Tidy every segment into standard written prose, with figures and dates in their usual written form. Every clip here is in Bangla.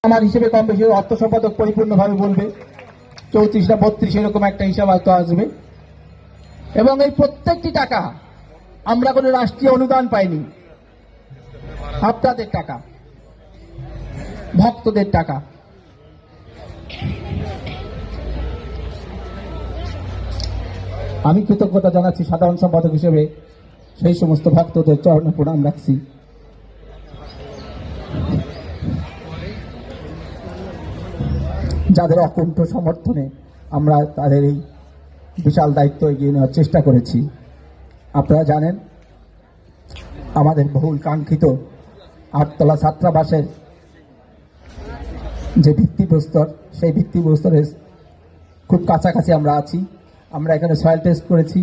আমার হিসেবে কম বেশি অর্থ সম্পাদক পরিপূর্ণভাবে বলবে 34 না 32 এরকম একটা হিসাব হয়তো আসবে। এবং এই প্রত্যেকটি টাকা আমরা কোনো রাষ্ট্রীয় অনুদান পাইনি, আপনাদের টাকা, ভক্তদের টাকা। আমি কৃতজ্ঞতা জানাচ্ছি সাধারণ সম্পাদক হিসেবে সেই সমস্ত ভক্তদের চরণে প্রণাম রাখছি। যাদের অকুণ্ঠ সমর্থনে আমরা তাদের এই বিশাল দায়িত্ব এগিয়ে নেওয়ার চেষ্টা করেছি। আপনারা জানেন আমাদের বহুল কাঙ্ক্ষিত 8 তলা ছাত্রাবাসের যে ভিত্তিপ্রস্তর, সেই ভিত্তিপ্রস্তরের খুব কাছাকাছি আমরা আছি। আমরা এখানে সয়েল টেস্ট করেছি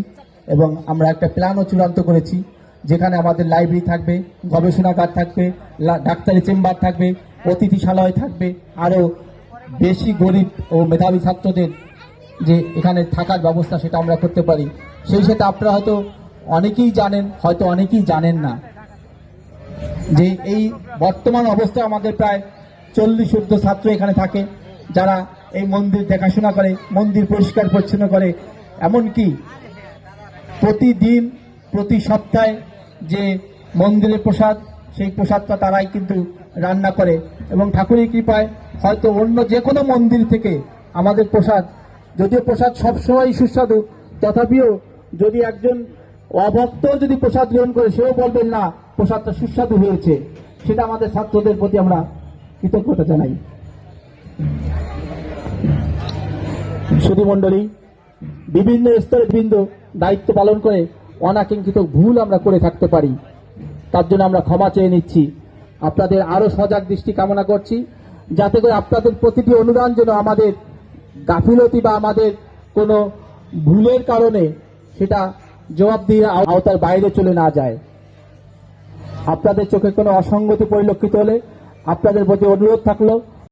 এবং আমরা একটা প্ল্যানও চূড়ান্ত করেছি, যেখানে আমাদের লাইব্রেরি থাকবে, গবেষণাগার থাকবে, ডাক্তারি চেম্বার থাকবে, অতিথিশালয় থাকবে, আরও বেশি গরিব ও মেধাবী ছাত্রদের যে এখানে থাকার ব্যবস্থা সেটা আমরা করতে পারি। সেই সাথে আপনারা হয়তো অনেকেই জানেন, হয়তো অনেকেই জানেন না যে এই বর্তমান অবস্থায় আমাদের প্রায় 40 ঊর্ধ্ব ছাত্র এখানে থাকে, যারা এই মন্দির দেখাশোনা করে, মন্দির পরিষ্কার পরিচ্ছন্ন করে, এমনকি প্রতিদিন প্রতি সপ্তাহে যে মন্দিরের প্রসাদ, সেই প্রসাদটা তারাই কিন্তু রান্না করে। এবং ঠাকুরের কৃপায় হয়তো অন্য যে কোনো মন্দির থেকে আমাদের প্রসাদ, যদিও প্রসাদ সবসময় সুস্বাদু, তথাপিও যদি একজন অভক্ত যদি প্রসাদ গ্রহণ করে, সেও বলবেন না প্রসাদটা সুস্বাদু হয়েছে। সেটা আমাদের ছাত্রদের প্রতি আমরা কৃতজ্ঞতা জানাই। সুধী মণ্ডলী, বিভিন্ন স্তরে বিভিন্ন দায়িত্ব পালন করে অনাকাঙ্ক্ষিত ভুল আমরা করে থাকতে পারি, তার জন্য আমরা ক্ষমা চেয়ে নিচ্ছি। আপনাদের আরো সজাগ দৃষ্টি কামনা করছি, যাতে করে আপনাদের প্রতিটি অনুদান যেন আমাদের গাফিলতি বা আমাদের কোনো ভুলের কারণে সেটা জবাবদিহির আওতার বাইরে চলে না যায়। আপনাদের চোখে কোনো অসঙ্গতি পরিলক্ষিত হলে আপনাদের প্রতি অনুরোধ থাকলো